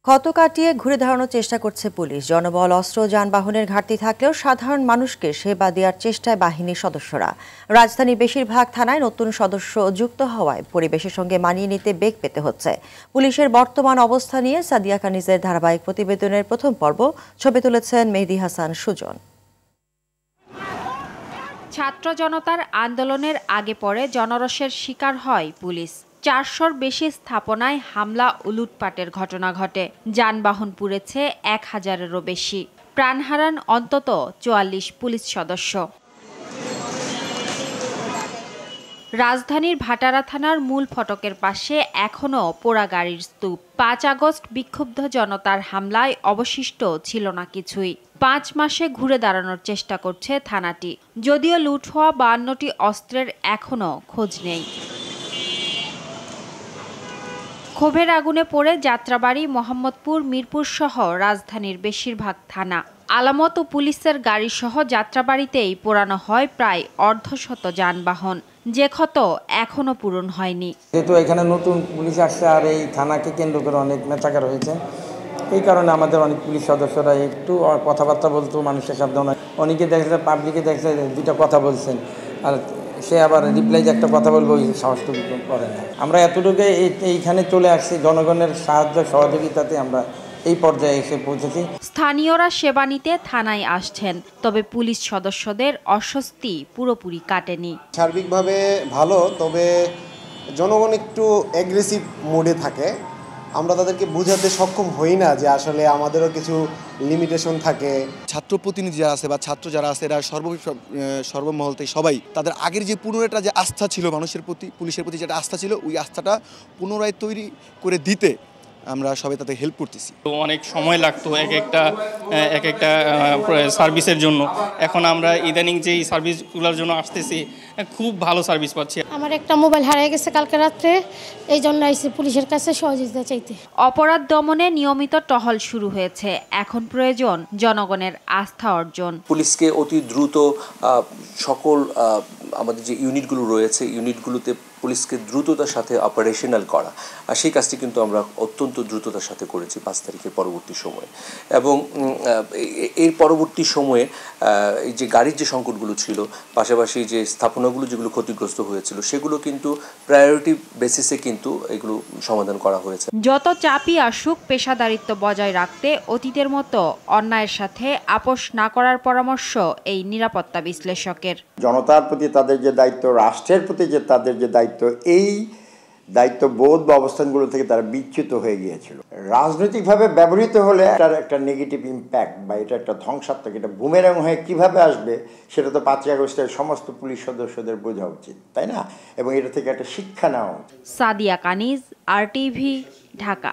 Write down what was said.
ক্ষত কাটিয়ে ঘুরে দাঁড়ানোর চেষ্টা করছে পুলিশ। জনবল, অস্ত্র, যানবাহনের ঘাটতি থাকলেও সাধারণ মানুষকে সেবা দেওয়ার চেষ্টায় বাহিনীর সদস্যরা। রাজধানীর বেশিরভাগ থানায় নতুন সদস্য যুক্ত হওয়ায় পরিবেশের সঙ্গে মানিয়ে নিতে বেগ পেতে হচ্ছে। পুলিশের বর্তমান অবস্থা নিয়ে সাদিয়া কানিজের ধারাবাহিক প্রতিবেদনের প্রথম পর্ব ছবি তুলেছেন মেহেদী হাসান সুজন। ছাত্র জনতার আন্দোলনের আগে পরে জনরোষের শিকার হয় পুলিশ। ৪০০-র বেশি স্থাপনায় হামলা ও লুটপাটের ঘটনা ঘটে। যানবাহন পুড়েছে ১,০০০-এরও বেশি। প্রাণ হারান অন্তত ৪৪ পুলিশ সদস্য। রাজধানীর ভাটারা থানার মূল ফটকের পাশে এখনও পোড়া গাড়ির স্তূপ। ৫ আগস্ট বিক্ষুব্ধ জনতার হামলায় অবশিষ্ট ছিল না কিছুই। ৫ মাসে ঘুরে দাঁড়ানোর চেষ্টা করছে থানাটি, যদিও লুট হওয়া ৫২টি অস্ত্রের এখনও খোঁজ নেই। ক্ষোভের আগুনে পড়ে যাত্রাবাড়ি, মোহাম্মদপুর, মিরপুর সহ রাজধানীর বেশিরভাগ থানা। আলামত ও পুলিশের গাড়িসহ যাত্রাবাড়িতেই পোড়ানো হয় প্রায় অর্ধশত যানবাহন। যে ক্ষত এখনো পূরণ হয়নি। যেহেতু এখানে নতুন পুলিশ আসছে আর এই থানাকে কেন্দ্র করে অনেক মেচাকার হয়েছে, এই কারণে আমাদের অনেক পুলিশ সদস্যরা একটু কথাবার্তা বলতো মানুষের সাবধান। অনেকে দেখলে পাবলিকে দেখলে দুটা কথা বলছেন, আর সে আবার রিপ্লাই যে একটা কথা বলবো ওই সাহসটুকু করে না। আমরা এতটুকু এইখানে চলে আসছি জনগণের সাহায্য সহযোগিতাতে আমরা এই পর্যায়ে এসে পৌঁছেছি। স্থানীয়রা সেবা নিতে থানায় আসছেন, তবে পুলিশ সদস্যদের অস্বস্তি পুরোপুরি কাটেনি। সার্বিকভাবে ভালো, তবে জনগণ একটু অ্যাগ্রেসিভ মোডে থাকে। আমরা তাদেরকে বোঝাতে সক্ষম হই না যে আসলে আমাদেরও কিছু লিমিটেশন থাকে। ছাত্র প্রতিনিধি যারা আছে বা ছাত্র যারা আছে এরা সর্বমহল থেকে সবাই তাদের আগের যে পুনরায় যে আস্থা ছিল মানুষের প্রতি, পুলিশের প্রতি যেটা আস্থা ছিল, ওই আস্থাটা পুনরায় তৈরি করে দিতে আমরা সবাই তাদের হেল্প করতেছি। অনেক সময় লাগতো এক একটা সার্ভিসের জন্য। এখন আমরা ইদানিং যেই সার্ভিসগুলোর জন্য আসতেছি খুব ভালো সার্ভিস পাচ্ছি। আমার একটা মোবাইল হারিয়ে গেছে কালকে রাত্রে, এই জন্য আইছি পুলিশের কাছে সহযোগিতা চাইতে। অপরাধ দমনে নিয়মিত টহল শুরু হয়েছে। এখন প্রয়োজন জনগণের আস্থা অর্জন। পুলিশকে অতি দ্রুত সকল আমাদের যে ইউনিটগুলো রয়েছে ইউনিটগুলোতে পুলিশকে দ্রুততার সাথে অপারেশনাল করা, আর সেই কাজটি কিন্তু আমরা অত্যন্ত দ্রুততার সাথে করেছি ৫ তারিখের পরবর্তী সময়ে। এবং এর পরবর্তী সময়ে এই যে গাড়ির যে সংকটগুলো ছিল, পাশাপাশি যে স্থাপনাগুলো যেগুলো ক্ষতিগ্রস্ত হয়েছিল, সেগুলো কিন্তু প্রায়োরিটি বেসিসে কিন্তু এগুলো সমাধান করা হয়েছে। যত চাপই আসুক, পেশাদারিত্ব বজায় রাখতে অতীতের মতো অন্যায়ের সাথে আপোষ না করার পরামর্শ এই নিরাপত্তা বিশ্লেষকের। জনতার প্রতি তাদের যে দায়িত্ব, রাষ্ট্রের প্রতি যে তাদের যে দায়িত্ব, এই দায়িত্ববোধ বা অবস্থানগুলো থেকে তারা বিচ্যুত হয়ে গিয়েছিল। রাজনৈতিকভাবে ব্যবহৃত হলে এটার একটা নেগেটিভ ইম্প্যাক্ট বা এটা একটা ধ্বংসাত্মক, এটা বুমেরাং হয়ে কীভাবে আসবে সেটা তো ৫ই আগস্টের সমস্ত পুলিশ সদস্যদের বোঝা উচিত, তাই না? এবং এটা থেকে একটা শিক্ষা নেওয়া উচিত। সাদিয়া কানিজ, RTV, ঢাকা।